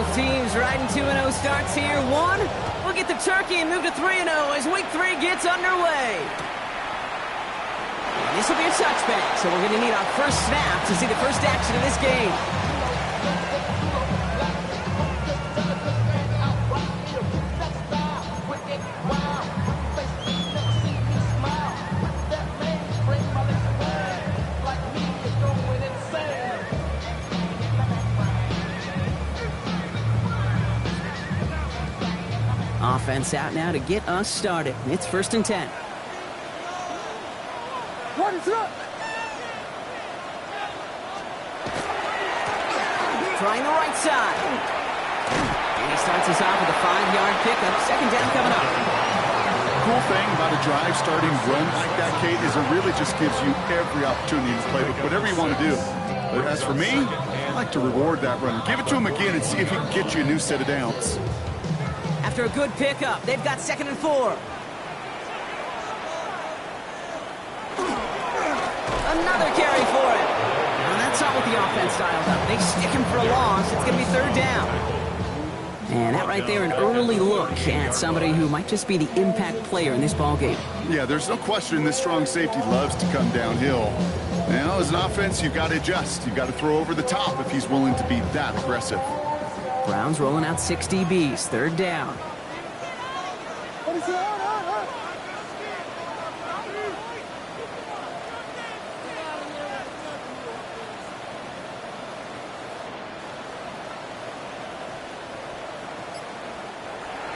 Both teams riding 2-0 starts here. One, we'll get the turkey and move to 3-0 as week 3 gets underway. This will be a touchback, so we're going to need our first snap to see the first action of this game. Offense out now to get us started. It's 1st and 10. What is up? Trying the right side. And he starts us off with a 5-yard pickup. 2nd down coming up. The cool thing about a drive starting run like that, Kate, is it really just gives you every opportunity to play with whatever you want to do. But as for me, I like to reward that runner. Give it to him again and see if he can get you a new set of downs. After a good pickup, they've got 2nd and 4. Another carry for him. Now that's not what the offense dialed up. They stick him for a loss. It's going to be 3rd down. And that right there, an early look at somebody who might just be the impact player in this ballgame. Yeah, there's no question this strong safety loves to come downhill. Now, as an offense, you've got to adjust. You've got to throw over the top if he's willing to be that aggressive. Browns rolling out 6 DBs. 3rd down.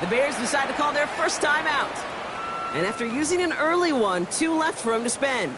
The Bears decide to call their first time out. And after using an early one, 2 left for him to spend.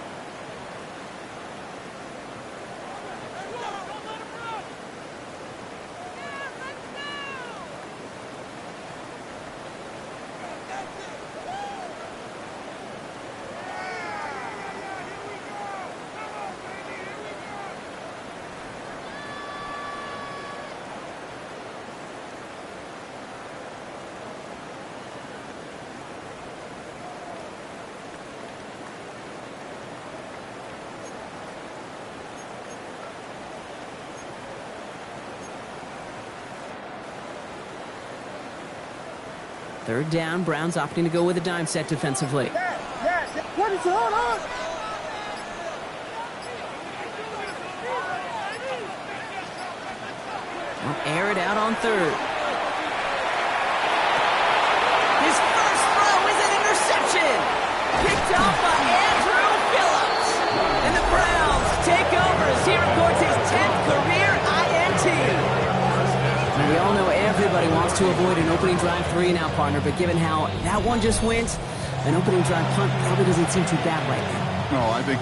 Third down, Browns opting to go with a dime set defensively. What is going on? They'll air it out on 3rd. His first throw is an interception. Picked off by Andrew Phillips. And the Browns take over as he records his 10th career INT. We all know everybody wants to avoid an opening drive 3-and-out, partner, but given how that one just went, an opening drive punt probably doesn't seem too bad right now. No, I think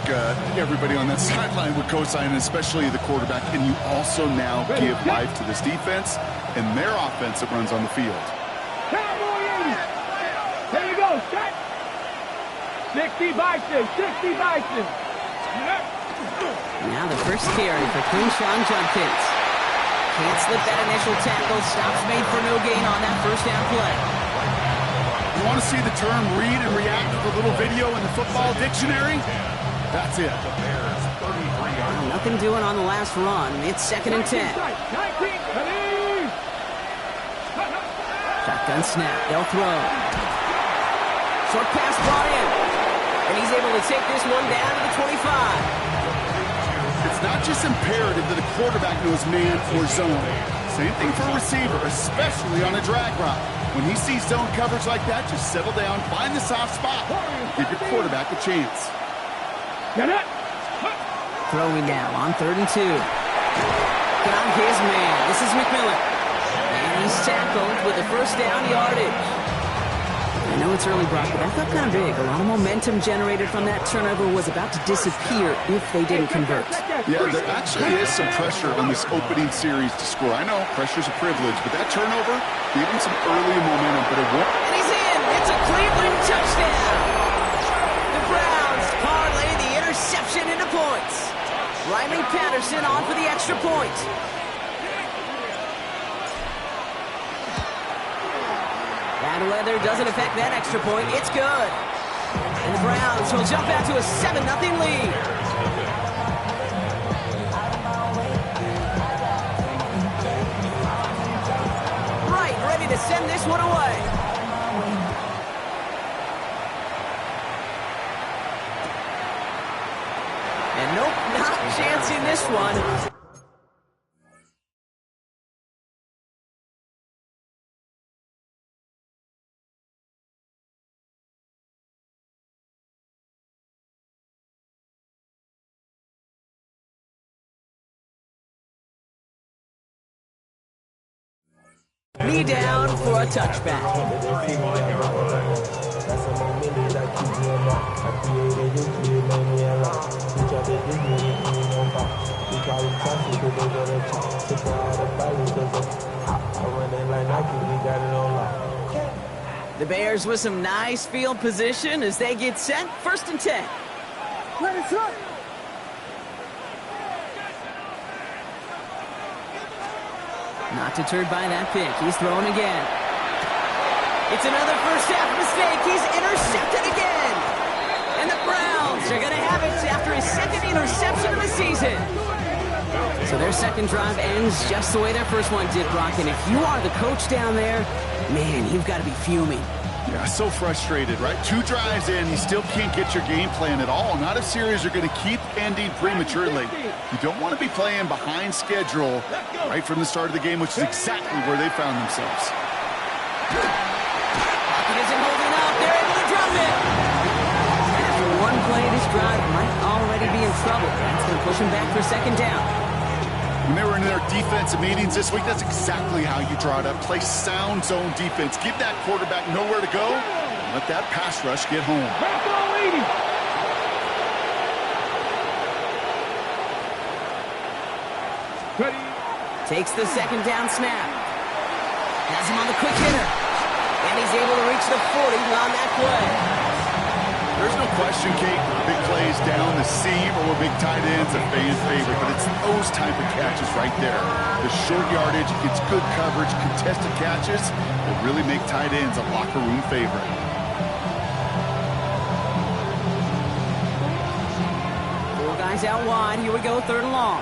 everybody on that sideline would co-sign, especially the quarterback. And you also now give life to this defense and their offense that runs on the field. There you go, set. 60 Bison, 60 Bison. Now the first carry for Quinshon Judkins. Can't slip that initial tackle. Stops made for no gain on that 1st down play. You want to see the term read and react with a little video in the football dictionary? That's it. Nothing doing on the last run. It's 2nd and 10. Shotgun snap. They'll throw. Short pass brought in. And he's able to take this one down to the 25. It's not just imperative that a quarterback knows man or zone. Same thing for a receiver, especially on a drag route. When he sees zone coverage like that, just settle down, find the soft spot. Give your quarterback a chance. Get it. Throwing now on 3rd and 2. Got his man. This is McMillan. And he's tackled with the 1st down yardage. I know it's early, Brock, but that felt kind of big. A lot of momentum generated from that turnover was about to disappear if they didn't convert. Yeah, there actually is some pressure on this opening series to score. I know pressure's a privilege, but that turnover gave him some early momentum, but it won't. And he's in. It's a Cleveland touchdown. The Browns parlay the interception into points. Riley Patterson on for the extra point. Bad weather doesn't affect that extra point. It's good. And the Browns will jump out to a 7-0 lead. this one away. And nope, not chancing this one. Knee down for a touchback. The Bears with some nice field position as they get set. 1st and 10. Not deterred by that pick. He's throwing again. It's another first half mistake. He's intercepted again. And the Browns are going to have it after his 2nd interception of the season. So their 2nd drive ends just the way their 1st one did, Brock. And if you are the coach down there, man, you've got to be fuming. Yeah, so frustrated, right? 2 drives in, you still can't get your game plan at all. Not a series you're going to keep ending prematurely. You don't want to be playing behind schedule right from the start of the game, which is exactly where they found themselves. Pocket isn't holding up. They're able to drop it. After one play, this drive might already be in trouble. That's going to push him back for 2nd down. When they were in their defensive meetings this week, that's exactly how you draw it up. Play sound zone defense. Give that quarterback nowhere to go. And let that pass rush get home. Ready. Takes the 2nd down snap. Has him on the quick hitter. And he's able to reach the 40 on that play. There's no question, Kate, big plays down the seam or big tight ends a fan favorite, but it's those type of catches right there. The short yardage, gets good coverage, contested catches that really make tight ends a locker room favorite. Four guys out wide. Here we go, 3rd and long.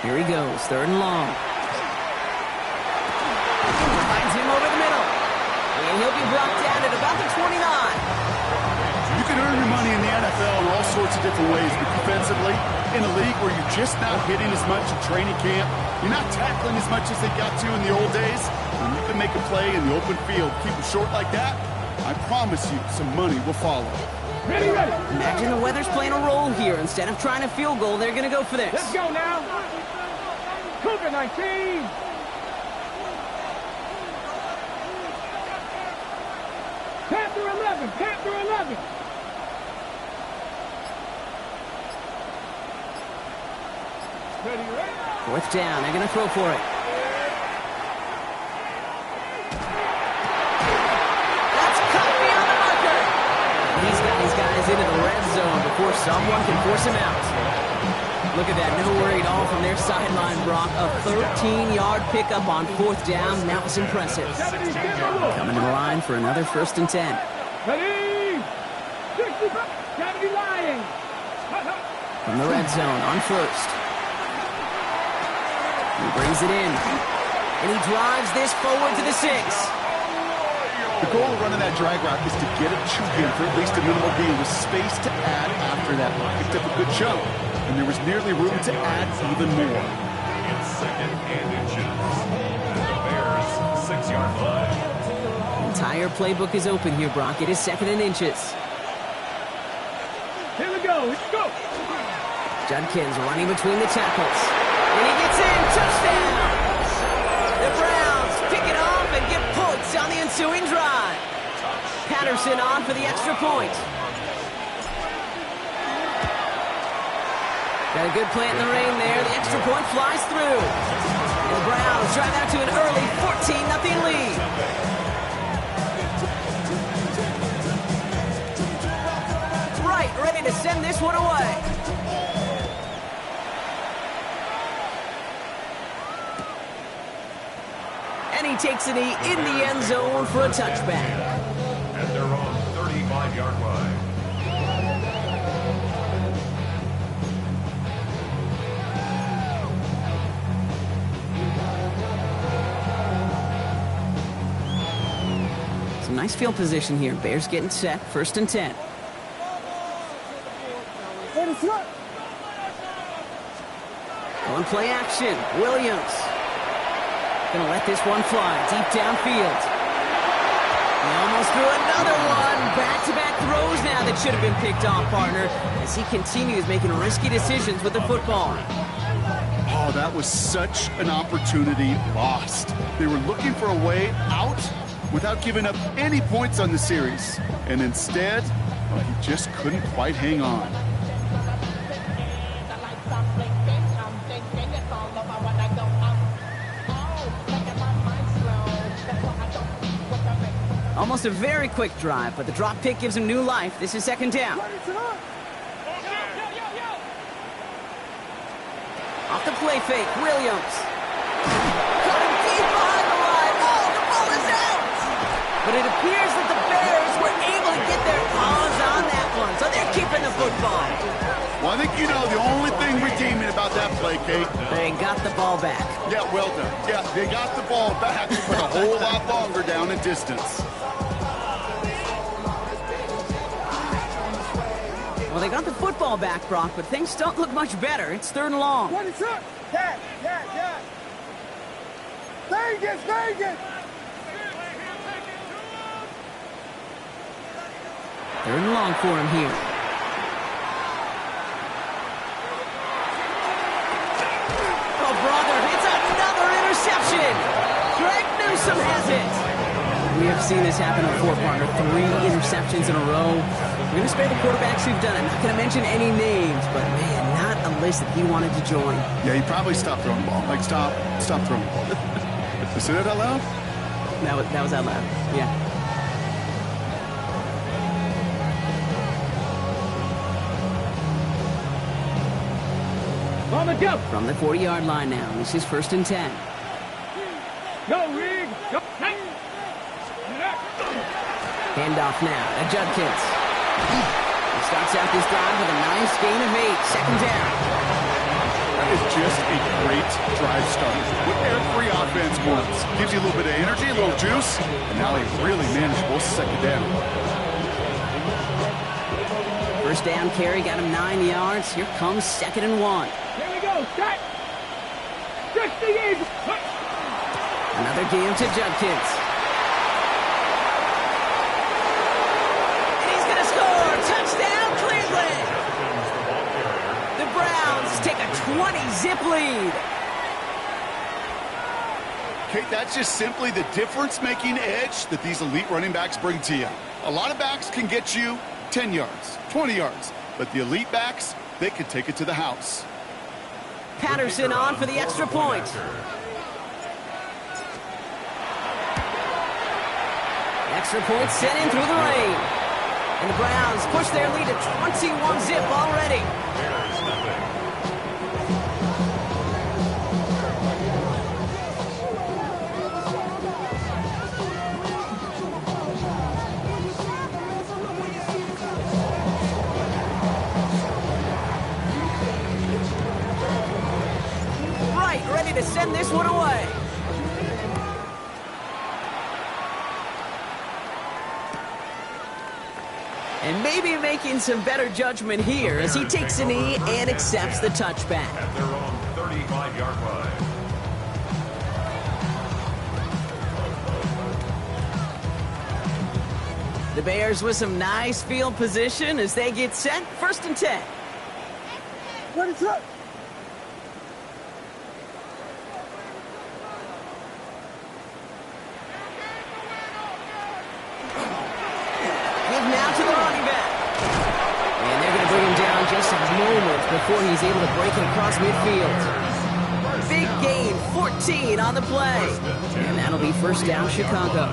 Here he goes, 3rd and long. Finds him over the middle. And he'll be brought down at about the 29. You can earn your money in the NFL in all sorts of different ways, but defensively, in a league where you're just not hitting as much at training camp, you're not tackling as much as they got to in the old days, and you can make a play in the open field, keep it short like that, I promise you some money will follow. Ready. Imagine the weather's playing a role here. Instead of trying a field goal, they're going to go for this. Let's go now. Cougar 19. Panther 11. Ready. 4th down. They're going to throw for it. That's cut beyond the marker. He's got these guys into the red zone before someone can force him out. Look at that. No worry at all from their sideline, Brock. A 13-yard pickup on 4th down. That was impressive. Coming to the line for another 1st and 10. Ready. 70 lying. From the red zone on 1st. He brings it in. And he drives this forward to the 6. The goal of running that drag route is to get it to him for at least a minimal gain with space to add after that. Picked up a good chunk, and there was nearly room to add even more. It's 2nd and inches. The Bears 6-yard line. The entire playbook is open here, Brock. It is 2nd and inches. Here we go. Judkins running between the tackles. And he gets in. Touchdown! The Browns pick it off and get points on the ensuing drive. Patterson on for the extra point. Got a good play in the rain there. The extra point flies through. And the Browns drive out to an early 14-0 lead. Right, ready to send this one away. And he takes a knee in the end zone for a touchback. At their own 35-yard line. nice field position here. Bears getting set, 1st and 10. On play action, Williams. Gonna let this one fly, deep downfield. He almost threw another one. Back-to-back throws now that should have been picked off, partner, as he continues making risky decisions with the football. Oh, that was such an opportunity lost. They were looking for a way out without giving up any points on the series. And instead, well, he just couldn't quite hang on. Almost a very quick drive, but the drop pick gives him new life. This is 2nd down. Off the play fake, Williams. Caught him deep behind the line. Oh, the ball is out! But it appears that the Bears were able to get their paws on that one, so they're keeping the football. Well, I think you know the only thing redeeming about that play, Kate. They got the ball back. Yeah, well done. Yeah, they got the ball back, but a whole lot longer down in distance. Well, they got the football back, Brock, but things don't look much better. It's 3rd and long. Vegas! 3rd and long for him here. Oh, brother, it's another interception. Greg Newsome has it. We have seen this happen before, partner. 3 interceptions in a row. We're going to spare the quarterbacks who've done it. Not going to mention any names, but, man, not a list that he wanted to join. Yeah, he probably stopped throwing the ball. Like, stop throwing the ball. You say that out loud? That was out loud, yeah. On the jump! From the 40-yard line now. This is 1st and 10. Go, Rig! Go! Handoff now to Judkins. He starts out this drive with a nice gain of 8. 2nd down. That is just a great drive start. What every offense wants. Gives you a little bit of energy, a little juice, and now a really manageable 2nd down. 1st down carry got him 9 yards. Here comes 2nd and 1. Here we go, set! 68! Another game to Judkins. And he's going to score! Touchdown, Cleveland! The Browns take a 20-zip lead. Kate, that's just simply the difference-making edge that these elite running backs bring to you. A lot of backs can get you 10 yards, 20 yards, but the elite backs, they can take it to the house. Patterson on for the extra point. Extra point sent in through the rain. And the Browns push their lead to 21-zip already. Right, ready to send this one away. And maybe making some better judgment here as he takes a knee and accepts the touchback. At their own 35-yard line. The Bears with some nice field position as they get set. 1st and 10. What is up? Give now to the running back. And they're going to bring him down just a moment before he's able to break it across midfield. Big gain, 14 on the play. And that'll be 1st down, Chicago.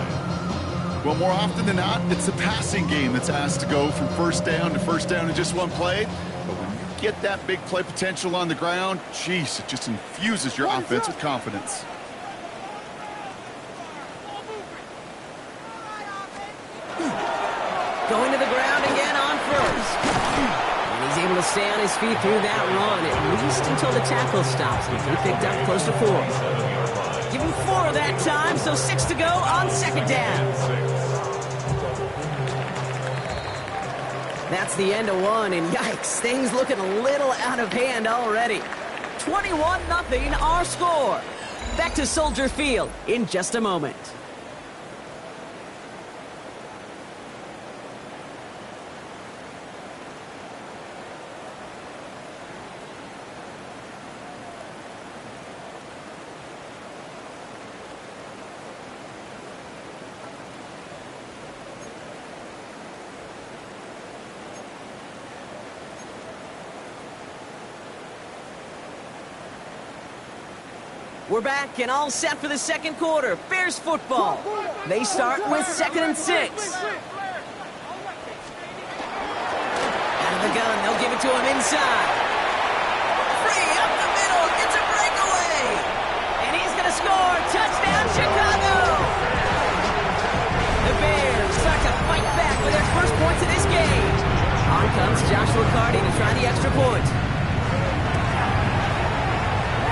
Well, more often than not, it's the passing game that's asked to go from 1st down to 1st down in just one play. But when you get that big play potential on the ground, geez, it just infuses your offense with confidence. Going to the ground again on 1st. And he's able to stay on his feet through that run, at least until the tackle stops. He's been picked up close to 4. Give him 4 that time, so 6 to go on 2nd down. That's the end of one, and yikes, things looking a little out of hand already. 21-0 our score. Back to Soldier Field in just a moment. We're back and all set for the second quarter. Bears football. They start with 2nd and 6. Out of the gun, they'll give it to him inside. Free up the middle, gets a breakaway. And he's going to score. Touchdown, Chicago. The Bears start to fight back with their first points of this game. On comes Joshua Carty to try the extra point.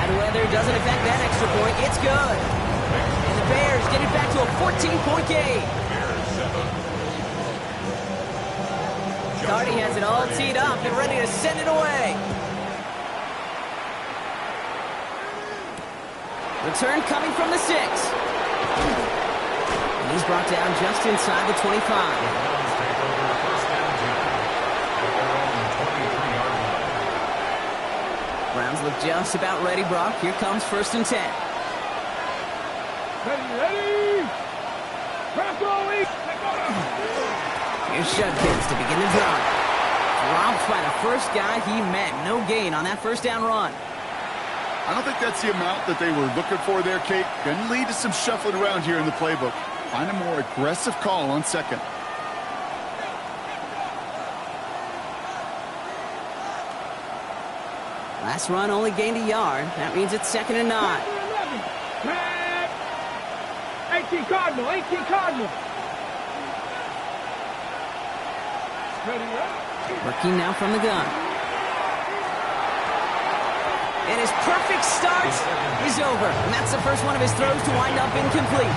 Weather doesn't affect that extra point. It's good. And the Bears get it back to a 14-point game. Carty has it all teed up and ready to send it away. Return coming from the 6. And he's brought down just inside the 25. Browns look just about ready, Brock. Here comes 1st and 10. Ready! Here's Shudkins to begin the drive. Dropped by the first guy he met. No gain on that first down run. I don't think that's the amount that they were looking for there, Kate. Going to lead to some shuffling around here in the playbook. Find a more aggressive call on 2nd. Last run only gained a yard. That means it's 2nd and 9. 18 Cardinal, 18 Cardinal. Working now from the gun. And his perfect start is over. And that's the first one of his throws to wind up incomplete.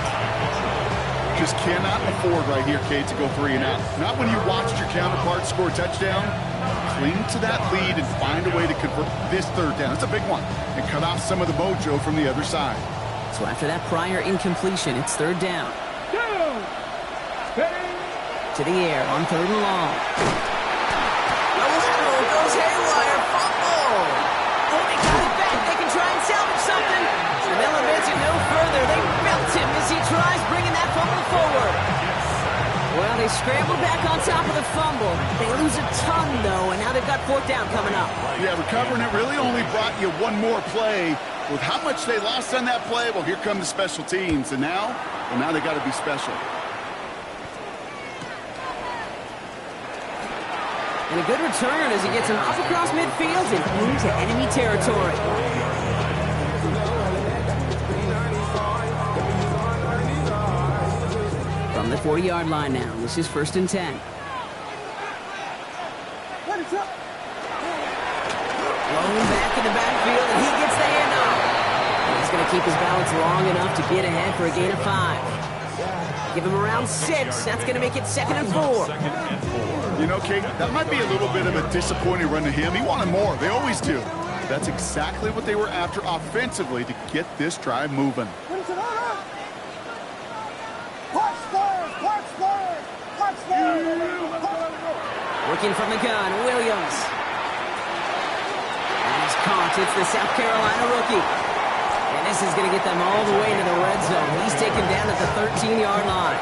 Just cannot afford right here, Kate, to go 3 and out. Not when you watched your counterpart score a touchdown. Cling to that lead and find a way to convert this 3rd down. It's a big one. And cut off some of the mojo from the other side. So after that prior incompletion, it's 3rd down. To the air on 3rd and long. The lateral goes haywire. Fumble. Oh, they got it back. They can try and salvage something. And they'll advance it no further. They belt him as he tries bringing that fumble forward. Well, they scramble back on top of the fumble. They lose a ton, though, and now they've got 4th down coming up. Yeah, recovering it really only brought you one more play. With how much they lost on that play, well, here come the special teams. And now they got to be special. And a good return as he gets him up across midfield and into enemy territory. From the 40-yard line now, this is 1st and 10. Rolling back in the backfield, and he gets the handoff. He's going to keep his balance long enough to get ahead for a gain of 5. Give him around 6. That's going to make it 2nd and 4. You know, Kate, that might be a little bit of a disappointing run to him. He wanted more. They always do. That's exactly what they were after offensively to get this drive moving. Working from the gun, Williams. And he's caught. It's the South Carolina rookie. And this is going to get them all the way to the red zone. He's taken down at the 13-yard line.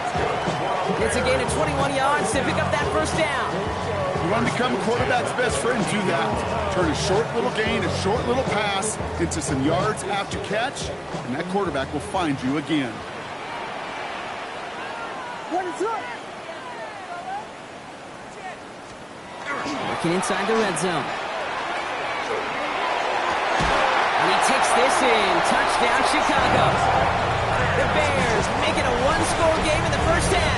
It's a gain of 21 yards to pick up that 1st down. You want to become a quarterback's best friend, do that. Turn a short little gain, a short little pass into some yards after catch, and that quarterback will find you again. Working inside the red zone. And he takes this in. Touchdown, Chicago. The Bears make it a one-score game in the first half.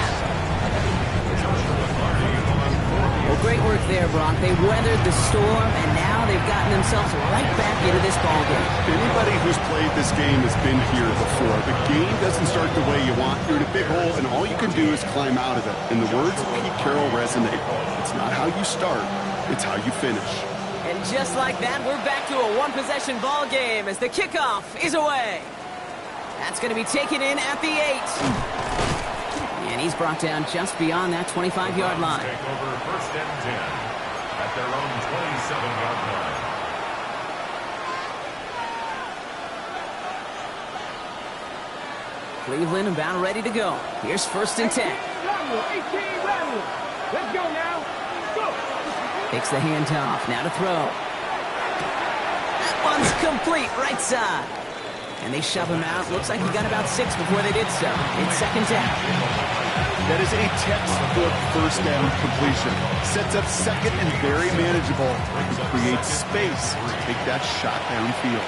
Well, great work there, Brock. They weathered the storm, and now they've gotten themselves right back into this ballgame. Anybody who's played this game has been here before. The game doesn't start the way you want. You're in a big hole, and all you can do is climb out of it. And the words of Pete Carroll resonate. It's It's not how you start, it's how you finish. And just like that, we're back to a one-possession ball game as the kickoff is away. That's going to be taken in at the 8. And he's brought down just beyond that 25-yard line. Take over first and 10 at their own 27-yard line. Cleveland about ready to go. Here's first and 10. 18 Rebel. Let's go now. Go. Takes the handoff. Now to throw. That one's complete. Right side. And they shove him out. Looks like he got about 6 before they did so. It's second down. That is a textbook first down completion. Sets up second and very manageable. Creates space to take that shot downfield.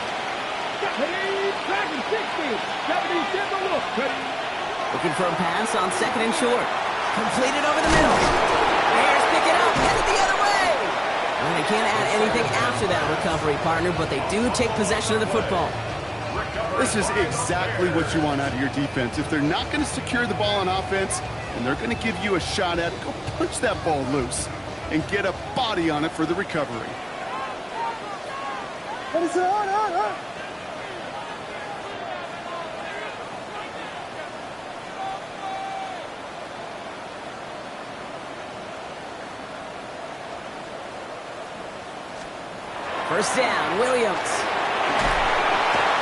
Looking for a pass on second and short. Completed over the middle. Bears pick it up. Headed the other way. Well, they can't add anything after that recovery, partner, but they do take possession of the football. This is exactly what you want out of your defense. If they're not going to secure the ball on offense and they're going to give you a shot at it, go punch that ball loose and get a body on it for the recovery. First down, Williams.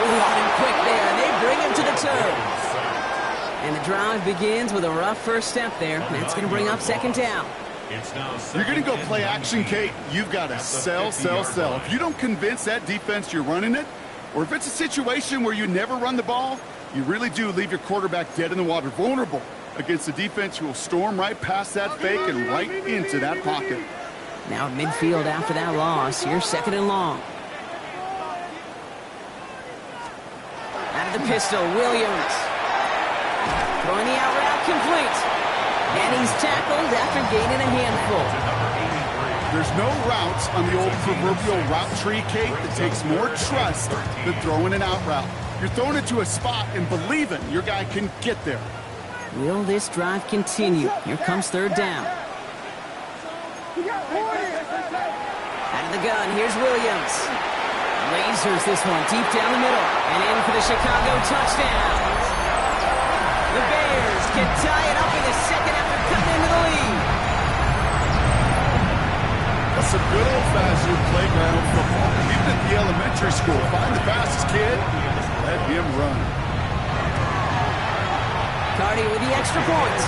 Long and quick there, and they bring him to the turf. And the drive begins with a rough first step there. That's going to bring up second down. You're going to go play action, Kate. You've got to sell, sell, sell. If you don't convince that defense you're running it, or if it's a situation where you never run the ball, you really do leave your quarterback dead in the water, vulnerable against a defense who will storm right past that fake and right into that pocket. Now at midfield after that loss. Here's second and long. Out of the pistol, Williams. Throwing the out route complete. And he's tackled after gaining a handful. There's no routes on the old proverbial route tree, Kate, that takes more trust than throwing an out route. You're throwing it to a spot and believing your guy can get there. Will this drive continue? Here comes third down. Out of the gun, here's Williams. Lasers this one deep down the middle. And in for the Chicago touchdown. The Bears can tie it up in the second after cutting into the lead. That's some good old-fashioned playground football. Even at the elementary school, find the fastest kid, let him run. Cardi with the extra points.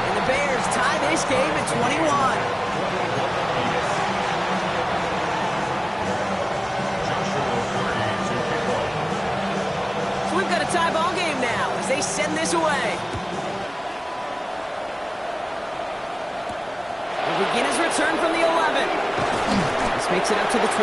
And the Bears tie this game at 21. We've got a tie ball game now as they send this away. We'll begin his return from the 11. This makes it up to the 25.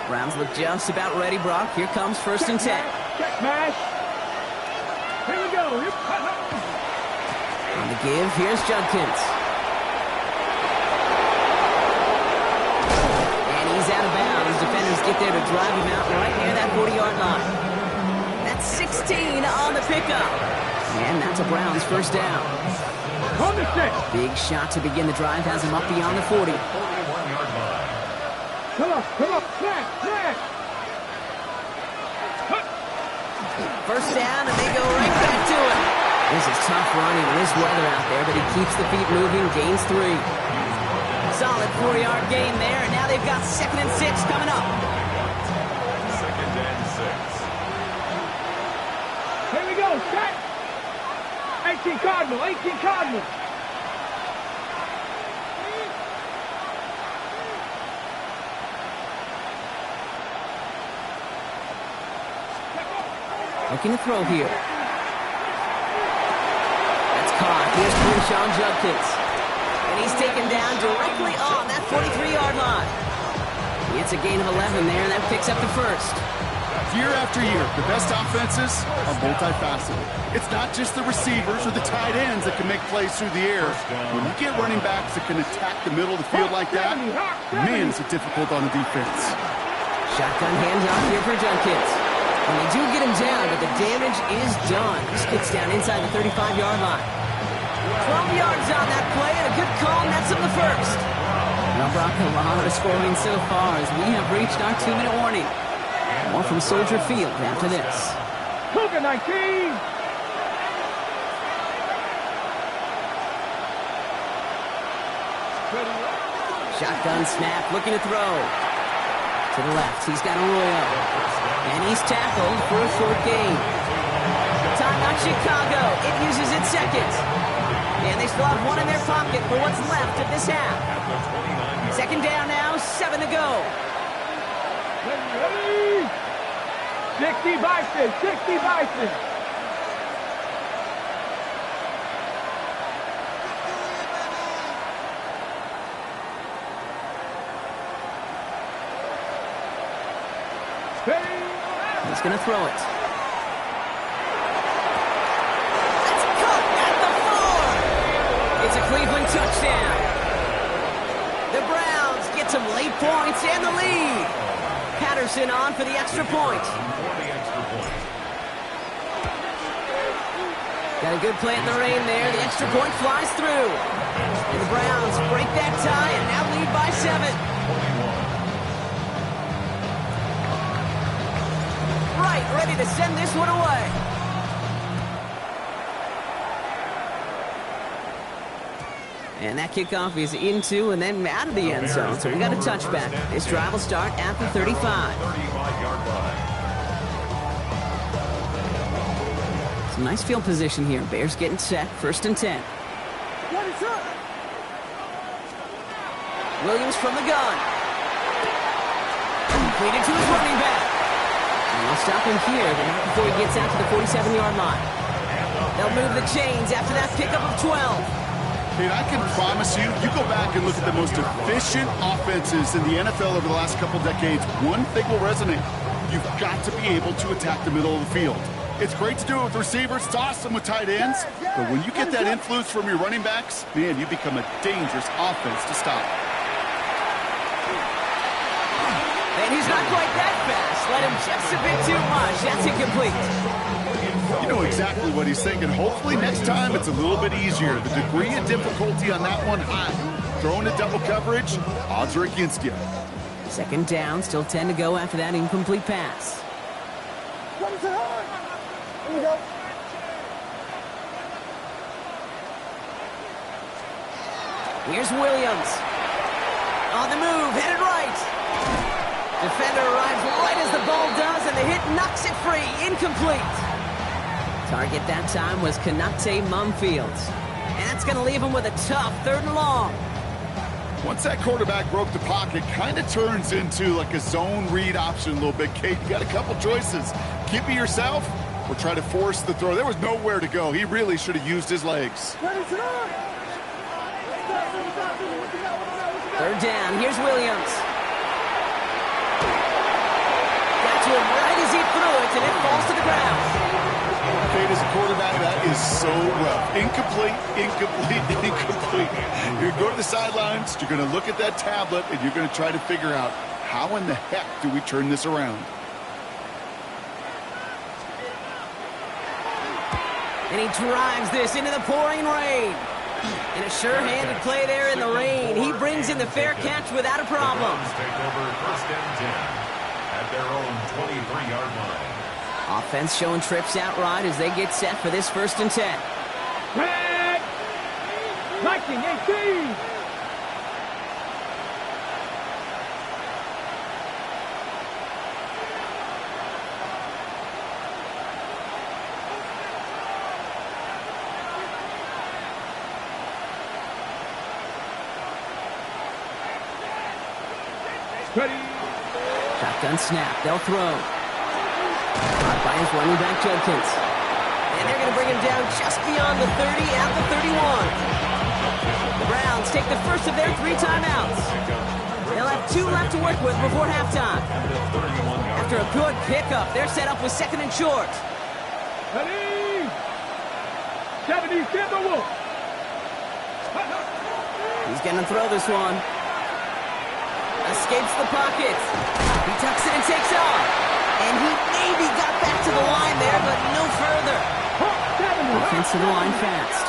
Browns look just about ready, Brock. Here comes first and 10. Check, mash. Here we go. On the give, here's Judkins. And he's out of bounds. Defenders get there to drive him out right near that 40-yard line. That's 16 on the pickup. And that's a Browns first down. Big shot to begin the drive has him up beyond the 40. Come on, snap. First down, and they go right back to it. This is tough running. This weather out there, but he keeps the feet moving, gains 3. Solid 4-yard gain there, and now they've got second and 6 coming up. Second and 6. Here we go, set. 18 Cardinal. Looking to throw here. That's caught. Here's Sean Judkins. And he's taken down directly on that 43-yard line. It's a gain of 11 there, and that picks up the first. Year after year, the best offenses are multifaceted. It's not just the receivers or the tight ends that can make plays through the air. When you get running backs that can attack the middle of the field like that, man, is it difficult on the defense. Shotgun handoff here for Junkins. And they do get him down, but the damage is done. This kid's down inside the 35-yard line. 12 yards on that play, and a good call nets him the first. Well, Brock, a lot of scoring so far as we have reached our 2-minute warning. More from Soldier Field after this. Cougar 19. Shotgun snap, looking to throw. To the left, he's got Arroyo. And he's tackled for a short gain. Timeout Chicago. It uses its second. And they still have one in their pocket for what's left of this half. Second down now, 7 to go. 60 Bison, 60 Bison. He's going to throw it. That's caught at the 4. It's a Cleveland touchdown. The Browns get some late points and the lead. Patterson on for the extra point. Got a good play in the rain there. The extra point flies through. And the Browns break that tie and now lead by 7. Right, ready to send this one away. And that kickoff is into and then out of the end zone. So we got a touchback. This drive will start at the 35. 35-yard line. Some nice field position here. Bears getting set. 1st and 10. Williams from the gun. Completed to his running back. And they'll stop him here, but not before he gets out to the 47-yard line. They'll move the chains after that pickup of 12. And I can promise you, you go back and look at the most efficient offenses in the NFL over the last couple decades, one thing will resonate. You've got to be able to attack the middle of the field. It's great to do it with receivers. It's awesome with tight ends. But when you get that influence from your running backs, man, you become a dangerous offense to stop. And he's not quite that fast. Let him just a bit too much. That's incomplete. You know exactly what he's thinking. Hopefully next time it's a little bit easier. The degree of difficulty on that one high. Throwing a double coverage, odds are against you. Second down, still 10 to go after that incomplete pass. Here's Williams. On the move, headed right. Defender arrives right as the ball does, and the hit knocks it free. Incomplete. Target that time was Kanate Mumfields. And that's going to leave him with a tough 3rd and long. Once that quarterback broke the pocket, kind of turns into like a zone read option a little bit, Kate. You got a couple choices. Keep it yourself or try to force the throw. There was nowhere to go. He really should have used his legs. 3rd down. Here's Williams. Got to him right as he threw it, and it falls to the ground. Kate, as a quarterback, that is so rough. Incomplete, incomplete, incomplete. You're going to go to the sidelines, you're going to look at that tablet, and you're going to try to figure out how in the heck do we turn this around. And he drives this into the pouring rain. And a sure-handed play there in the rain. He brings in the fair catch without a problem. Take over 1st and 10 at their own 23-yard line. Offense showing trips out right as they get set for this 1st and 10. Red! 1918! Ready. Shotgun snap. They'll throw. Caught by his running back, Judkins. And they're going to bring him down just beyond the 30 at the 31. The Browns take the first of their 3 timeouts. They'll have 2 left to work with before halftime. After a good pickup, they're set up with 2nd and short. Ready. 70 Timberwolves. He's going to throw this one. Escapes the pocket. He Tucks it and takes off. And he maybe got back to the line there, but no further. Offensive line fast.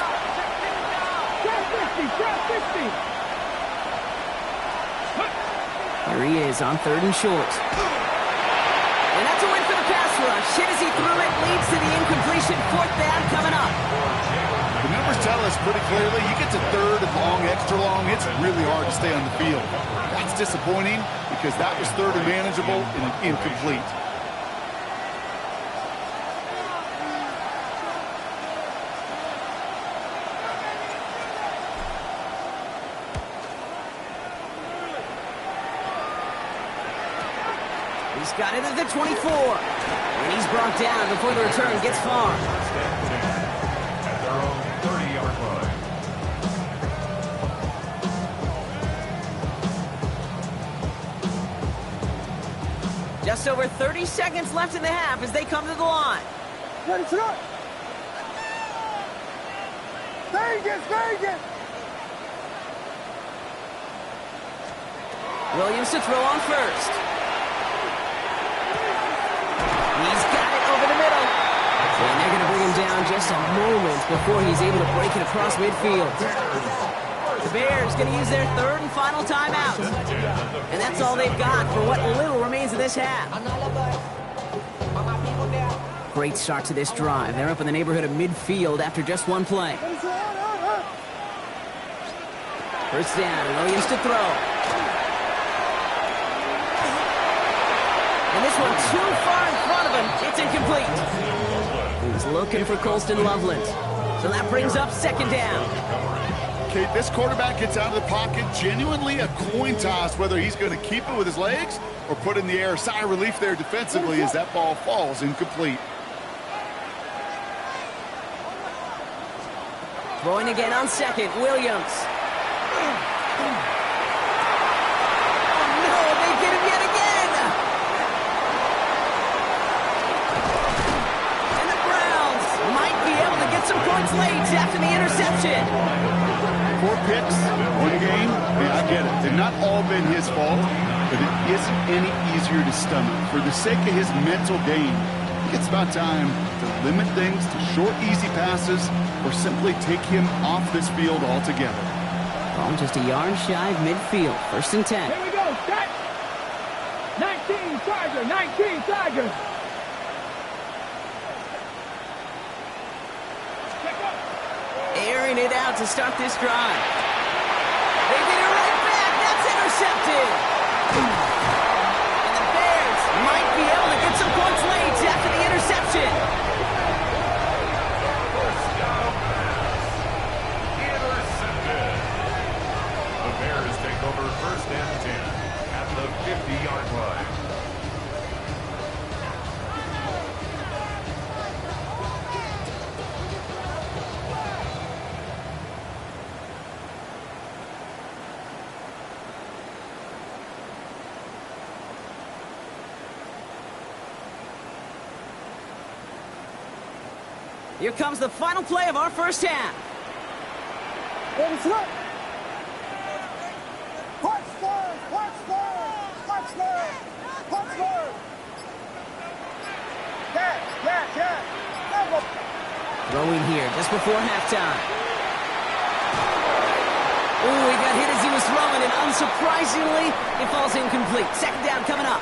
Here he is on 3rd and short. And that's a win for the pass rush. Hit as he threw it, leads to the incompletion. 4th down coming up. The numbers tell us pretty clearly, you get to 3rd and long, extra long, it's really hard to stay on the field. That's disappointing because that was 3rd and manageable and incomplete. He's got it at the 24. And he's brought down before the return gets far. At their own 30-yard line. Just over 30 seconds left in the half as they come to the line. Williams to throw on first. He's got it over the middle. And they're going to bring him down just a moment before he's able to break it across midfield. The Bears going to use their 3rd and final timeout. And that's all they've got for what little remains of this half. Great start to this drive. They're up in the neighborhood of midfield after just one play. First down, Williams to throw. And this one too far in front of him. It's incomplete. He's looking for Colston Loveland. So that brings up 2nd down. Okay, this quarterback gets out of the pocket, genuinely a coin toss whether he's going to keep it with his legs or put it in the air. Sigh of relief there defensively as that ball falls incomplete. Throwing again on 2nd, Williams. Some points late after the interception. 4 picks, 1 game. Yeah, I get it. They've not all been his fault, but it isn't any easier to stomach. For the sake of his mental game, it's about time to limit things to short, easy passes or simply take him off this field altogether. Ball just a yard shy of midfield. 1st and 10. Here we go. Set. 19 Tiger. 19 Tiger. Airing it out to start this drive. They get it right back. That's intercepted. And the Bears might be able to get some points late after the interception. First down. Intercepted. The Bears take over 1st and 10 at the 50-yard line. Here comes the final play of our first half. Throwing here just before halftime. Ooh, he got hit as he was throwing, and unsurprisingly, it falls incomplete. 2nd down coming up.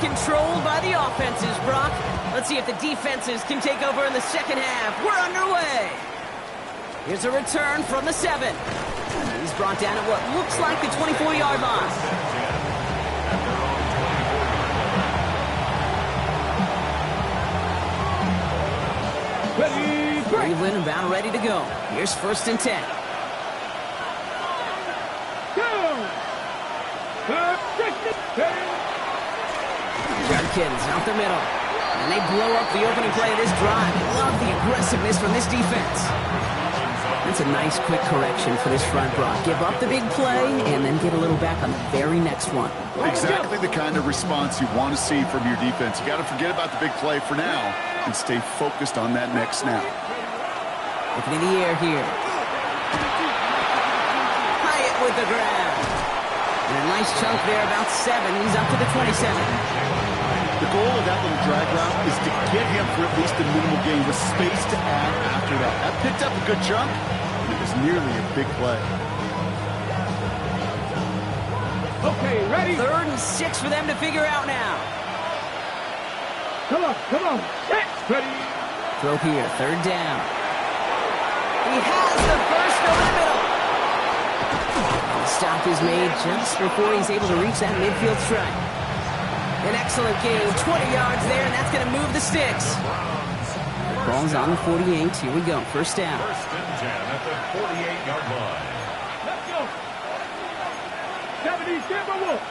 Controlled by the offenses, Brock. Let's see if the defenses can take over in the 2nd half. We're underway. Here's a return from the 7. He's brought down at what looks like the 24-yard line. Cleveland about ready to go. Here's 1st and 10. Judkins out the middle. And they blow up the opening play of this drive. Love the aggressiveness from this defense. That's a nice quick correction for this front row. Give up the big play and then get a little back on the very next one. Exactly the kind of response you want to see from your defense. You got to forget about the big play for now and stay focused on that next snap. Looking in the air here. Hyatt with the grab. And a nice chunk there, about 7. He's up to the 27. The goal of that little drag route is to get him for at least a minimal gain with space to add after that. That picked up a good chunk, and it was nearly a big play. Okay, ready? 3rd and 6 for them to figure out now. Come on. Set. Ready? Throw here, 3rd down. He has the first over the middle. The stop is made just before he's able to reach that midfield strike. An excellent gain, 20 yards there, and that's going to move the sticks. Ball's on the 48. Here we go, 1st down. 1st and 10 at the 48-yard line. Let's go. 70, Timberwolf.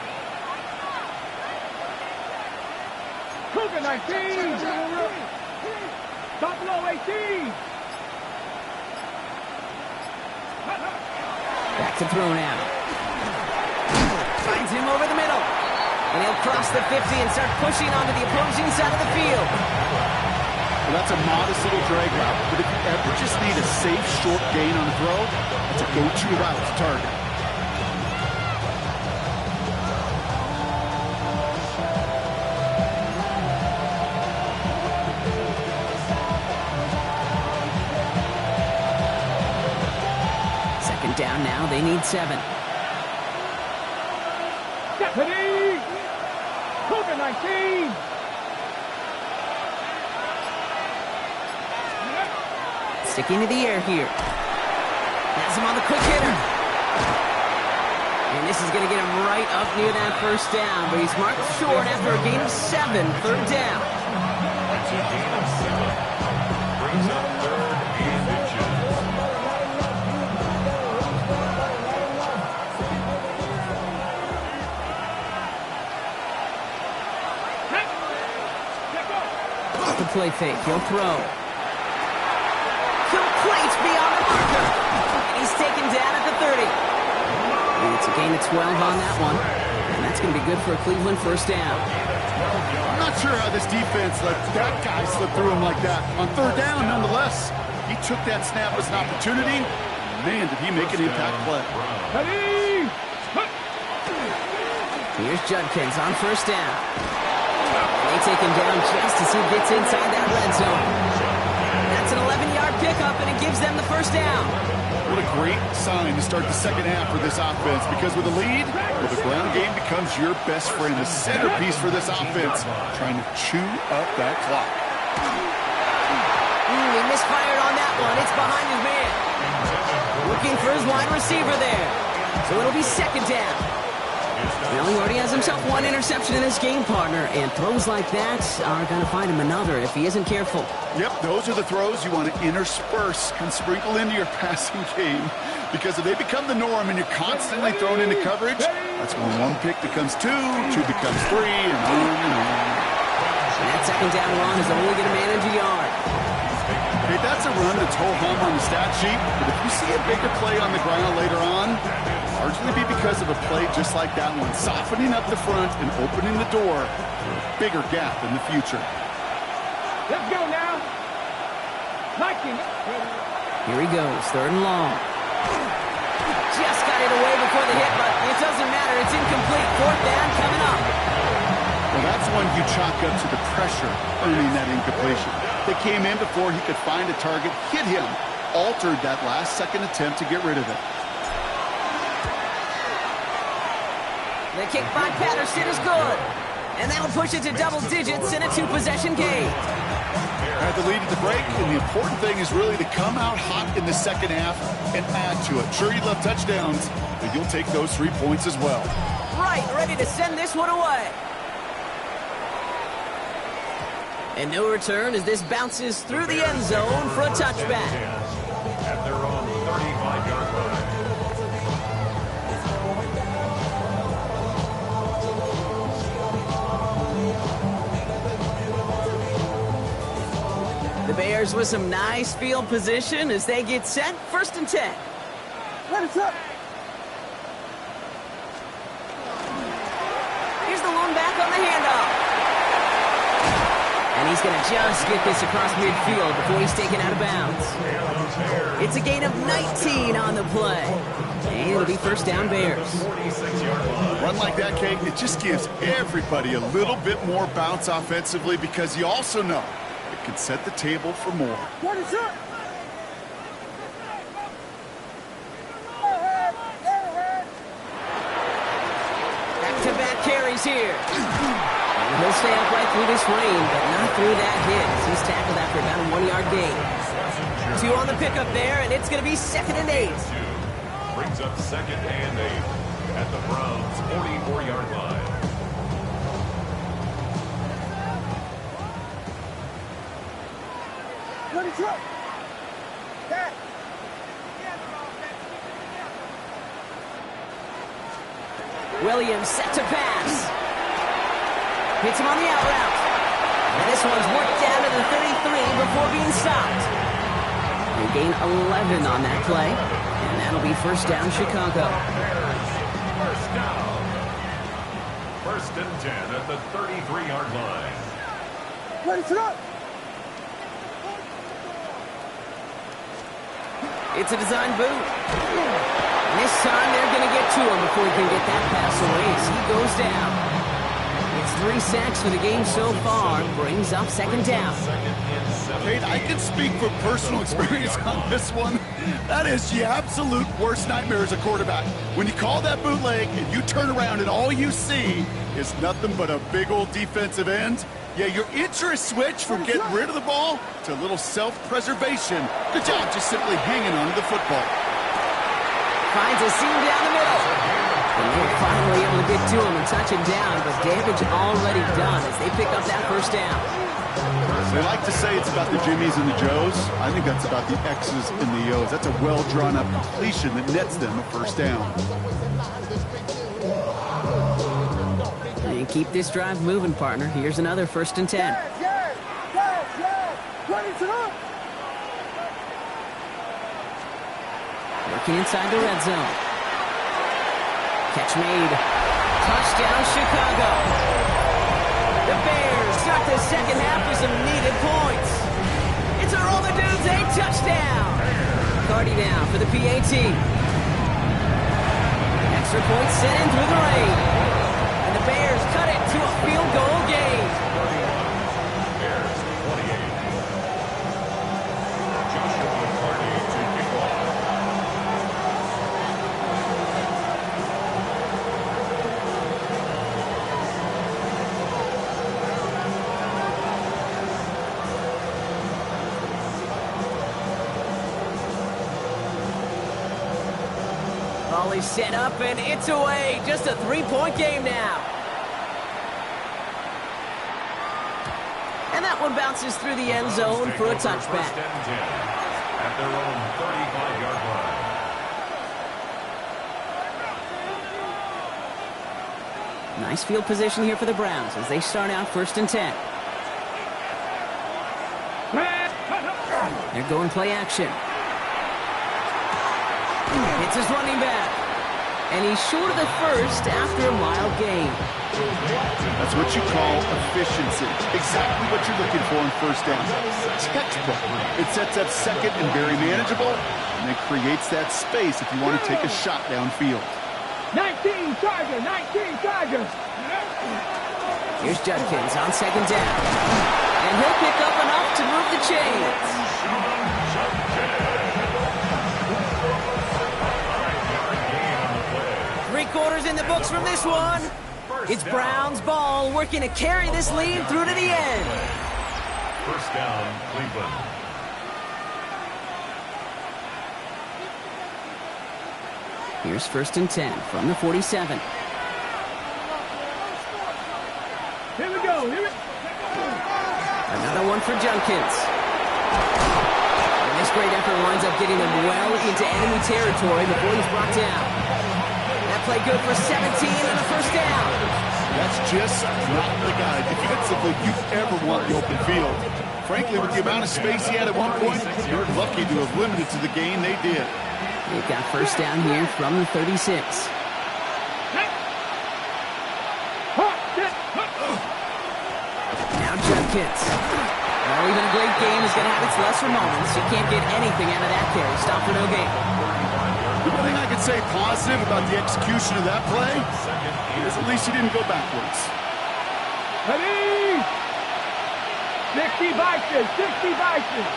Cougar 19. Buffalo 18. Back to throw now. Finds him over the middle. And he'll cross the 50 and start pushing onto the opposing side of the field. Well, that's a modest little drag route, but if you ever just need a safe, short gain on the throw, that's a go-to route to target. Second down now, they need 7. Deputy. Cougar 19. Sticking to the air here. Has him on the quick hitter. And this is going to get him right up near that 1st down, but he's marked short after a gain of 7, 3rd down. That's a gain of 7. Brings up 3rd and inches. The play fake, he'll throw. Complete beyond the marker. And he's taken down at the 30. And it's a gain of 12 on that one. And that's going to be good for a Cleveland 1st down. I'm not sure how this defense let that guy slip through him like that. On 3rd down, nonetheless, he took that snap as an opportunity. Man, did he make an impact play. Ready? Here's Judkins on 1st down. They take him down just as he gets inside that red zone. That's an 11-yard pickup, and it gives them the 1st down. What a great sign to start the 2nd half for this offense, because with a lead, well, the ground game becomes your best friend, the centerpiece for this offense, trying to chew up that clock. He misfired on that one. It's behind his man. Looking for his wide receiver there. So it'll be 2nd down. Well, he already has himself 1 interception in this game, partner, and throws like that are going to find him another if he isn't careful. Yep, those are the throws you want to intersperse and sprinkle into your passing game, because if they become the norm and you're constantly thrown into coverage, that's when 1 pick becomes 2, 2 becomes 3, and on and on. And that 2nd down run is only going to manage a yard. Hey, that's a run that's ho-hum on the stat sheet, but if you see a bigger play on the ground later on, largely be because of a play just like that one, softening up the front and opening the door for a bigger gap in the future. Let's go now. Viking. Here he goes, 3rd and long. Just got it away before the hit, but it doesn't matter. It's incomplete. 4th down coming up. Well, that's one you chalk up to the pressure earning that incompletion. They came in before he could find a target, hit him, altered that last-second attempt to get rid of it. The kick by Patterson is good. And that'll push it to double digits in a 2-possession game. Had the lead at the break, and the important thing is really to come out hot in the 2nd half and add to it. Sure, you'd love touchdowns, but you'll take those 3 points as well. Right, ready to send this one away. And no return as this bounces through the end zone for a touchback. At their own 35-yard line. The Bears with some nice field position as they get set. 1st and 10. Let it up. Here's the lone back on the handoff. And he's going to just get this across midfield before he's taken out of bounds. It's a gain of 19 on the play. And it'll be 1st down Bears. Run like that, Kate, it just gives everybody a little bit more bounce offensively because you also know it can set the table for more. Let it up. Back-to-back carries here. And he'll stay upright through this rain, but not through that hit. He's tackled after about a 1-yard gain. 2 on the pickup there, and it's going to be 2nd and 8. Brings up 2nd and 8 at the Browns' 44-yard line. Let it up. Back. Williams set to pass. Hits him on the out route. And this one's worked down to the 33 before being stopped. They gain 11 on that play. And that'll be 1st down Chicago. 1st down. 1st and 10 at the 33-yard line. Let it up. It's a design boot. And this time they're going to get to him before he can get that pass away as he goes down. It's 3 sacks for the game so far. Brings up 2nd down. Kate, I can speak from personal experience on this one. That is the absolute worst nightmare as a quarterback. When you call that bootleg and you turn around and all you see is nothing but a big old defensive end, yeah, your interest switch from getting rid of the ball to a little self-preservation. Good job just simply hanging on to the football. Finds a seam down the middle. And they're finally able to get to him and touch him down, but damage already done as they pick up that 1st down. They like to say it's about the Jimmies and the Joes. I think that's about the X's and the O's. That's a well-drawn-up completion that nets them a 1st down. And keep this drive moving, partner. Here's another 1st and 10. Yes. Let it up. Working inside the red zone. Catch made. Touchdown, Chicago. The Bears start the 2nd half with some needed points. It's a roll the dudes, a touchdown. Cardi down for the PAT. Extra point sent in through the rain. And the Bears cut it to a field goal game. Bears 28. Joshua Cardi to kick off. Ball is set up and it's away. Just a 3-point game now. And that one bounces through the end zone for a touchback. 1st and 10 at their own 35-yard line. Nice field position here for the Browns as they start out 1st and 10. They're going play action. It's his running back. And he's short of the 1st after a mild gain. That's what you call efficiency. Exactly what you're looking for on 1st down. Textbook. It sets up 2nd and very manageable, and it creates that space if you want to take a shot downfield. 19 Chargers. Here's Judkins on 2nd down. And he'll pick up enough to move the chains. 3 quarters in the books from this one. It's Browns ball working to carry this lead through to the end. 1st down, Cleveland. Here's 1st and 10 from the 47. Here we go. Another one for Judkins. And this great effort winds up getting them well into enemy territory before he's brought down. That play good for 17 and a 1st down. That's just not the guy defensively you ever want the open field. Frankly, with the amount of space he had at one point, you're lucky to have limited to the gain they did. They've got first down here from the 36. Now Judkins. Well, even a great game is going to have its lesser moments. You can't get anything out of that carry. Stop for no gain. The one thing I can say positive about the execution of that play is at least he didn't go backwards. Ready? 60 Vikings, 60 Vikings.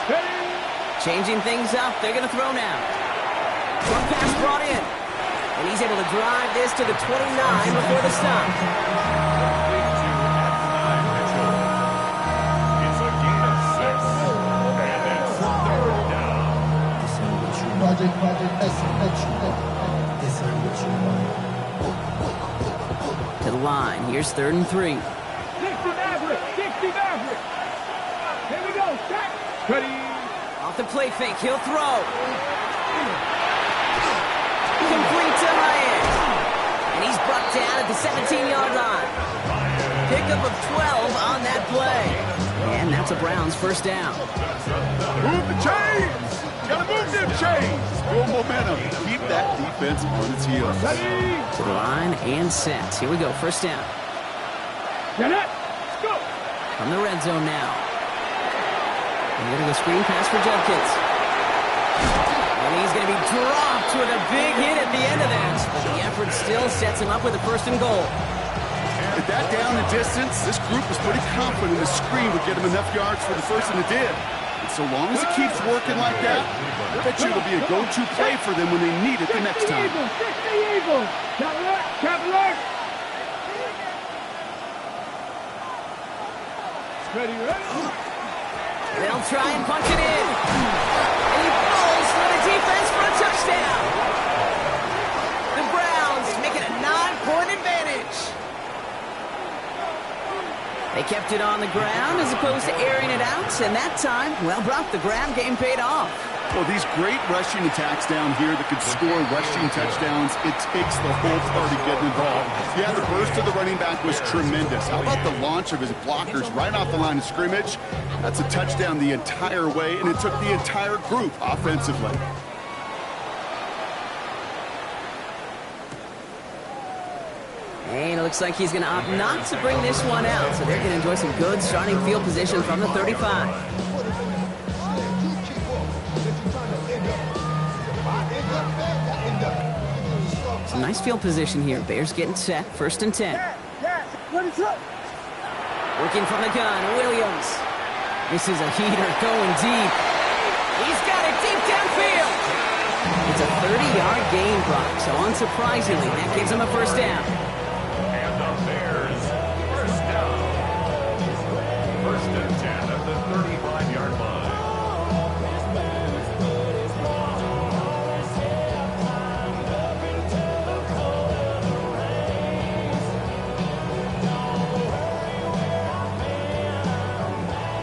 Ready? Changing things up. They're going to throw now. Short pass brought in. And he's able to drive this to the 29 before the stop. It's a gain of 6. And it's third down. To the line. Here's 3rd and 3. 60 Maverick, 60 Maverick. Here we go, set. Ready? Off the play fake. He'll throw. Complete to Hyatt. And he's brought down at the 17-yard line. Pickup of 12 on that play. And that's a Browns first down. Move the chains! Gotta move them chains! Build momentum. Keep that defense on its heels. Ready? To the line and set. Here we go. First down. Get it. Let's go. From the red zone now. And getting a screen pass for Judkins. And he's going to be dropped with a big hit at the end of that. But the effort still sets him up with a 1st and goal. At that down and distance, this group was pretty confident the screen would get him enough yards for the first, and it did. And so long as it keeps working like that, I bet you it'll be a go-to play for them when they need it the next time. 60 Eagles. Cavalier. Ready? They'll try and punch it in. And he falls for the defense for a touchdown. The Browns make it a 9-point advantage. They kept it on the ground as opposed to airing it out, and that time, well, Brock, the ground game paid off. Well, these great rushing attacks down here that could score rushing touchdowns, it takes the whole party getting involved. Yeah, the burst of the running back was tremendous. How about the launch of his blockers right off the line of scrimmage? That's a touchdown the entire way, and it took the entire group offensively. And it looks like he's going to opt not to bring this one out, so they're going to enjoy some good starting field position from the 35. Some nice field position here. Bears getting set. 1st and 10. Working from the gun, Williams. This is a heater going deep. He's got it deep downfield. It's a 30-yard gain, Brock, so unsurprisingly, that gives him a 1st down. And the Bears first down. 1st and 10 at the 35-yard line.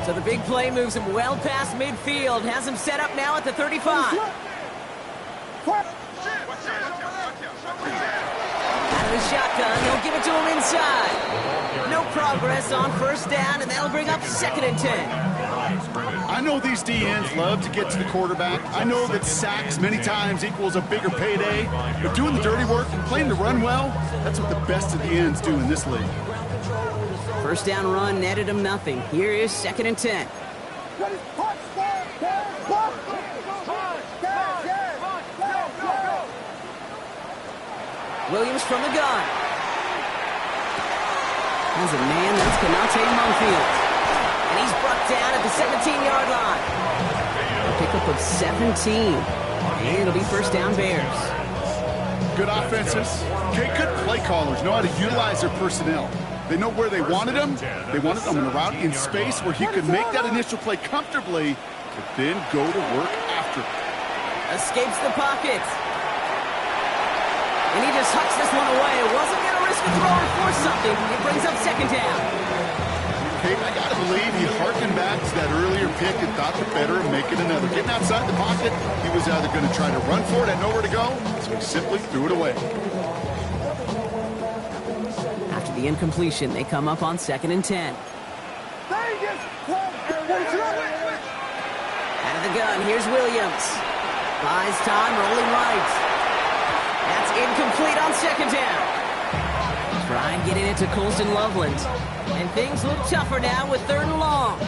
So the big play moves him well past midfield, has him set up now at the 35. Out of the shotgun, he'll give it to him inside. No progress on 1st down, and that'll bring up 2nd and 10. I know these DNs love to get to the quarterback. I know that sacks many times equals a bigger payday, but doing the dirty work and playing the run well, that's what the best of the ends do in this league. 1st down run netted him nothing. Here is 2nd and 10. Williams from the gun. Has a man, that's Canate Monfield. And he's brought down at the 17-yard line. A pickup of 17. And it'll be 1st down Bears. Good offenses. Okay, good play callers know how to utilize their personnel. They know where they wanted him. They wanted him in a route in space where he could make that initial play comfortably, but then go to work after. Escapes the pocket. And he just hucks this one away. Wasn't going to risk a throw and force something. It brings up 2nd down. Okay, I got to believe he harkened back to that earlier pick and thought the better of making another. Getting outside the pocket, he was either going to try to run for it, had nowhere to go, so he simply threw it away. After the incompletion, they come up on 2nd and 10. Out of the gun, here's Williams. Buys time, rolling right. That's incomplete on second down. Try and get it into Colston Loveland. And things look tougher now with 3rd and long.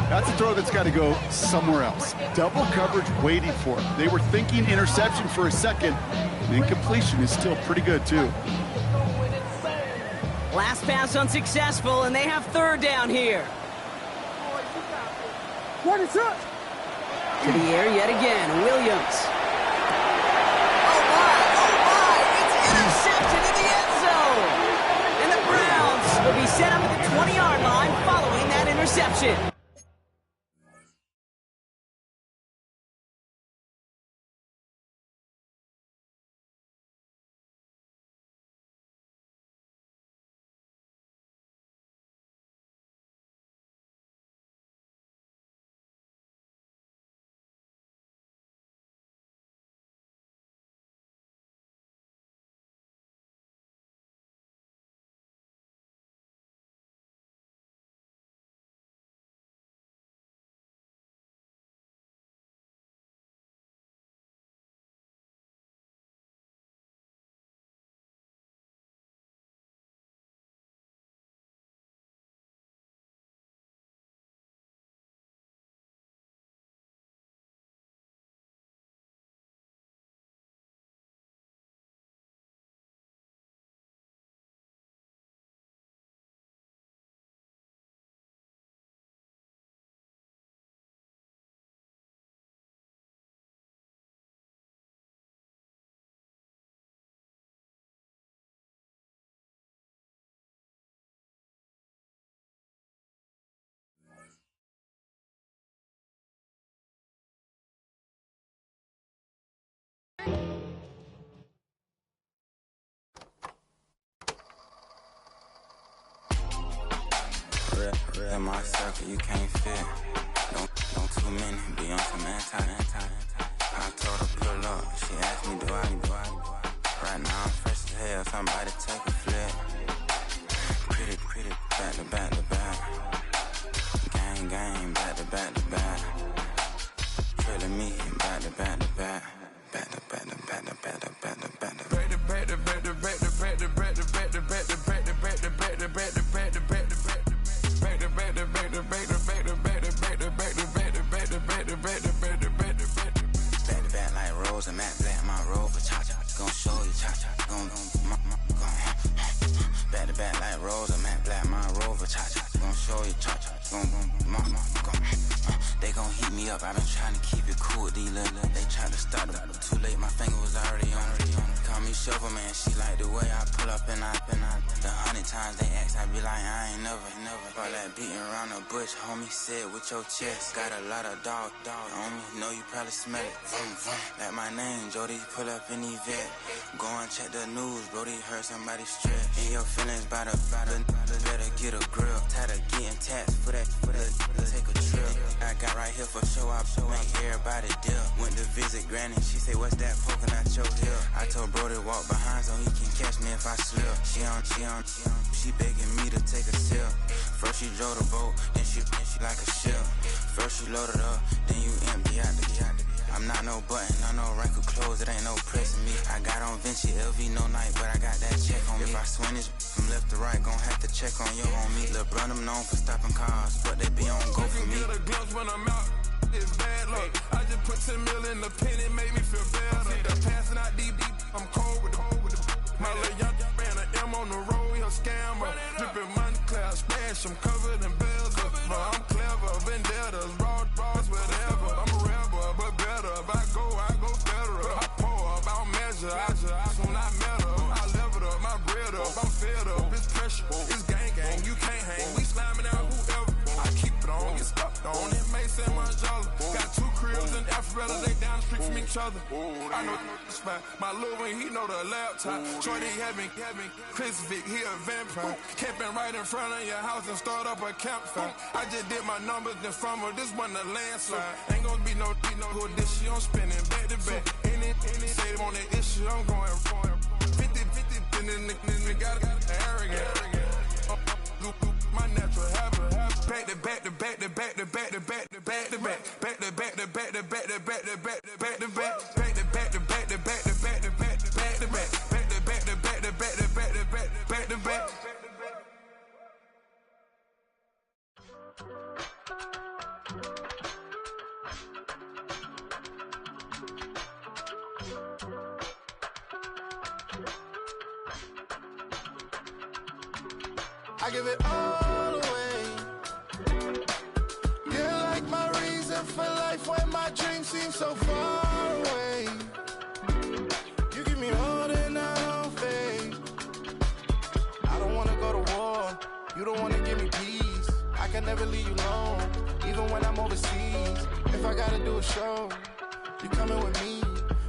That's a throw that's got to go somewhere else. Double coverage waiting for it. They were thinking interception for a second. And incompletion is still pretty good, too. Last pass unsuccessful, and they have 3rd down here. What is up? To the air yet again, Williams. Oh my, it's intercepted in the end zone. And the Browns will be set up at the 20-yard line following that interception. Real my circle, you can't fit. Don't too many be on some anti. I told her pull up, she asked me do I. Right now I'm fresh as hell, somebody take a flip. Pretty, back to back. Gang, back to back. Feeling me, back to back. And Matt Black, my rover, cha-cha, gon' show you, cha-cha, gon' back to back like Rose and Matt Black, my rover, cha-cha, gon' show you, cha-cha, gon' they gon' heat me up, I've been trying to keep it cool with these little, they tried to start it, too late, my finger was already on, call me Shovel Man, she like the way I pull up and I, the 100 times they ask, I be like, I ain't never, all that beating around the bush, homie said with your chest, got a lot of dog on me, know you probably smell it, like my name, Jody, pull up in the vet, go and check the news, Brody heard somebody stretch, in your feelings by the better get a grill, tired of getting taxed for that, take a trip, I got right here for show up, make everybody deal, went to visit Granny, she say what's that poking out your hill, I told Brody walk behind so he can catch me if I slip, she begging me to take a sip, first she drove the boat, then she like a ship, first you loaded up, then you empty out the I'm not no button, I no wrinkle clothes, it ain't no pressing me. I got on Vinci, LV, no night, but I got that check on me. If I swing it from left to right, gon' have to check on your homie. Lil' Brun, I'm known for stopping cars, but they be on go for me. Get a glimpse when I'm out, it's bad luck. I just put 10 mil in the pen, it made me feel better. The passing out deep, I'm cold with the my little young man, an M on the road, he a scammer. Drippin' money cloud, splash, I'm covered in bells. I'm clever, vendettas, raw, whatever. I'm a rebel, but better. If I go better. I pour up, I don't measure. I soon I met her. I leveled up, my bread up. I'm fed up, it's pressure. It's gang, you can't hang. We slamming out whoever. I keep it on, get stuck on. It may say Manjala. Got 2 cribs in Alpharetta, they down the street from each other. I know the spot. My little one, he know the laptop. Shorty having Chris Vick, he a vampire. Camping right in front of your house and start up a campfire. I just did my numbers then from her, this wasn't a landslide. Ain't gonna be no who this shit, I'm spinning back to back. Any say they want that issue, I'm going 50, and then got arrogant. my natural habit. Back to back to back to back to back to back to back to back. Back to back to back to back to back to back to back to back. Back to back to back to back to back to back to back to back. Back to back to back to back to back to back to back. I give it all away. You're like my reason for life when my dreams seem so far away. You give me more than I don't face. I don't wanna go to war. You don't wanna give me peace. I can never leave you alone, even when I'm overseas. If I gotta do a show, you coming with me.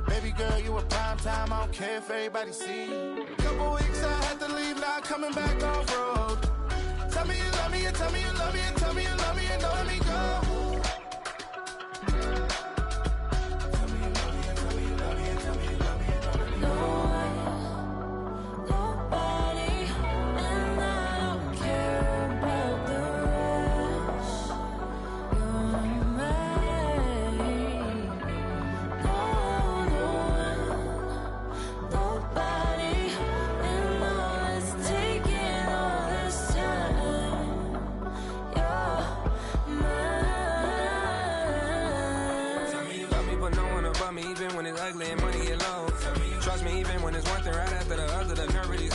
Baby girl, you a prime time. I don't care if everybody see. Couple weeks I had to leave, now coming back off road. Tell me you love me, and tell me you love me, and tell me you love me, and don't let me go. Tell me you love me, and tell me you love me, and tell me you love me, and don't let me go. Nobody, and I don't care about the rest. You're mine. Nobody, and all is taking all this time. You're mine. Tell me you love me, but no one above me, even when it's ugly and money get low. Trust me, even when it's one thing right after the other, the nerve really.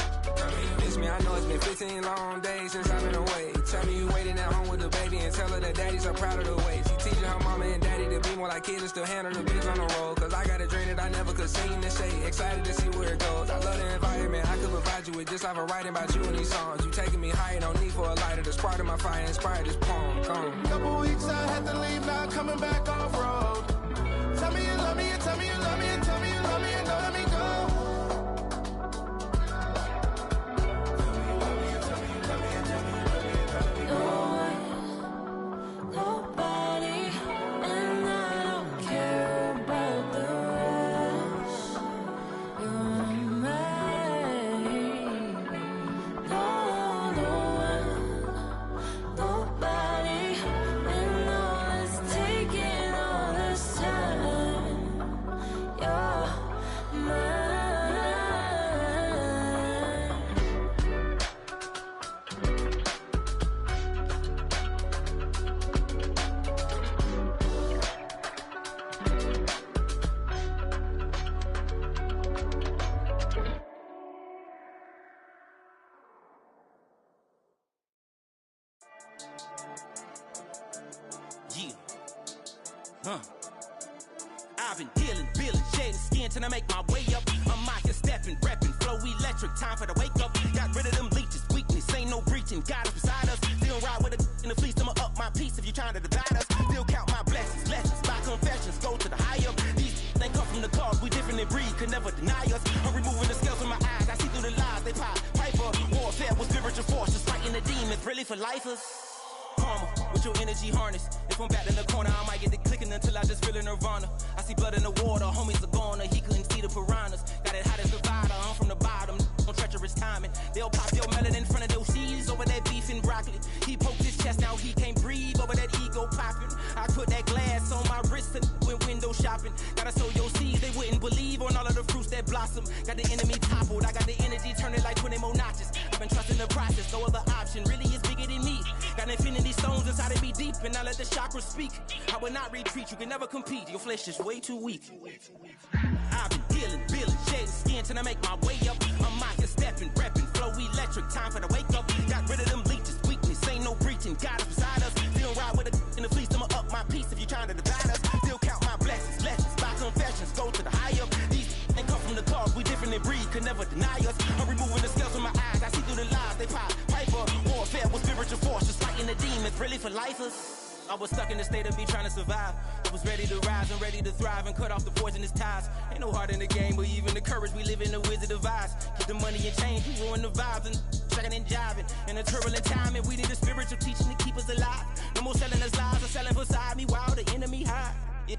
Miss me, I know it's been 15 long days since I've been away. Tell me you waiting at home with the baby and tell her that daddy's so proud of the way. She teaching her mama and daddy to be more like kids and still handle the biz on the road. Cause I got a dream that I never could sing and say. Excited to see where it goes. I love the environment. I could provide you with just like a writing about you in these songs. You taking me higher, no need for a lighter. The spark of my fire inspired this poem. Come. Couple weeks I had to leave, now coming back off road. Tell me you love me, and tell me you love me, and tell me you love me, and don't let me go. Nobody, and I don't care about the rest. You're mine. Nobody, and all is taking all this time. You're mine. Yeah. I've been dealing, billing, shedding skin till I make my way up. I'm out here stepping, repping, flow electric, time for the wake up. Got rid of them leeches, weakness, ain't no breaching. God is beside us, still ride with a in the fleece. I'ma up my piece if you trying to divide us. Still count my blessings, lessons, my confessions, go to the high up. These they come from the cause, we different in breed, could never deny us. I'm removing the scales from my eyes, I see through the lies they pop. Piper, warfare with spiritual forces, fighting the demons, really for lifers. Karma, with your energy harness. If I'm back in the corner, I might get the clicking until I just feel a nirvana. I see blood in the water, homies are gone, he couldn't see the piranhas. Got it hot as Nevada, I'm from the bottom, on treacherous timing. They'll pop your melon in front of those seeds over that beef and broccoli. He poked his chest, now he can't breathe over that ego popping. I put that glass on my wrist and went window shopping. Gotta sow your seeds, they wouldn't believe on all of the fruits that blossom. Got the enemy toppled, I got the energy turning like 20 more notches. I've been trusting the process, no other option really is bigger than me. Got infinity stones inside of me deep, and I let the chakras speak. I will not retreat, you can never compete, your flesh is way too weak. I've been dealing, billing, shedding skin till I make my way up. I'm out here stepping, repping, flow electric, time for the wake up. Got rid of them leeches, weakness, ain't no breaching. God is beside us, still ride with a in the fleece. I'ma up my piece if you trying to divide us. Still count my blessings, lessons, my confessions, go to the high up. These ain't come from the cause, we different in breed, could never deny us. I'm removing the scales from my eyes, I see through the lies they pop. Piper, warfare with spiritual forces, fighting the demons, really for lifers. I was stuck in the state of me trying to survive. I was ready to rise and ready to thrive and cut off the poisonous ties. Ain't no heart in the game, but even the courage we live in the wizard of Oz. Get the money and change, we ruin the vibes and checking and jiving. In a turbulent time, and we need a spiritual teaching to keep us alive. No more selling us lies or selling beside me while the enemy hide.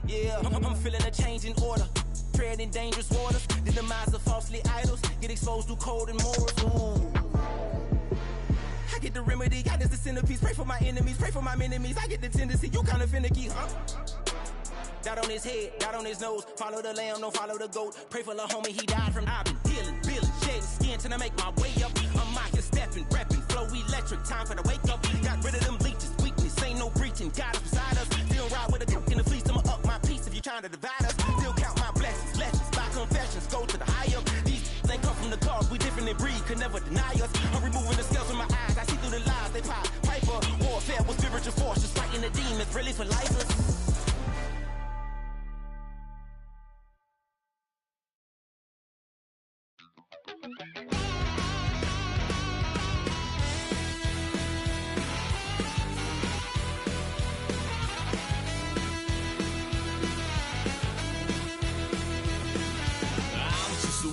Yeah, I'm feeling a change in order. Treading dangerous waters, the demise of falsely idols. Get exposed through code and morals. Ooh. I I get the remedy. God is the centerpiece. Pray for my enemies, pray for my enemies. I get the tendency, you kinda finicky, huh? Dot on his head, dot on his nose. Follow the lamb, don't follow the goat. Pray for the homie, he died from. I've been healing, feeling, shedding skin till I make my way up. I'm mocking, stepping, repping, flow electric. Time for the wake up. Got rid of them leeches, weakness, ain't no breaching. God is beside us. Still ride with a cook in the fleece. I'ma up my piece if you trying to divide us. Still count my blessings, legends, by confessions, go to the high up. These they come from the cause, we different in breed, could never deny us. I'm removing the scales from my eyes, I see through the lies they pop. Piper, warfare with spiritual force, just fighting the demons, really for lifers.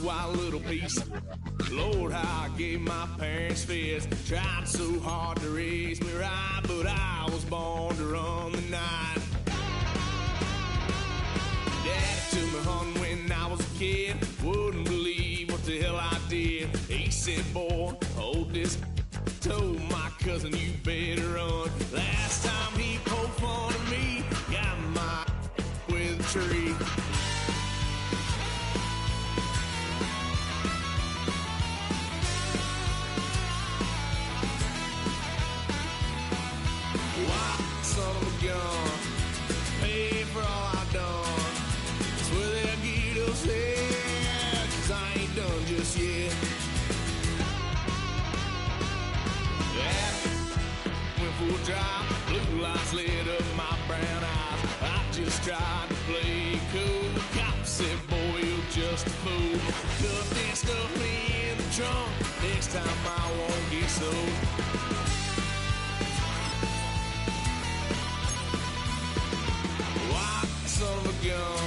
Wild little piece. Lord, how I gave my parents fits. Tried so hard to raise me right, but I was born to run the night. Daddy took me hunting when I was a kid. Wouldn't believe what the hell I did. He said, boy, hold this. Told my cousin, you better run. Last time he poked fun of me, got my with a tree. Son of a gun, pay for all I've done. Swear they'll get us there, 'cause I ain't done just yet. Yeah, went for a drive, blue lights lit up my brown eyes. I just tried to play cool. Cop said, boy, you're just a fool. Cut that stuff in the trunk, next time I won't get sold. Son of a gun,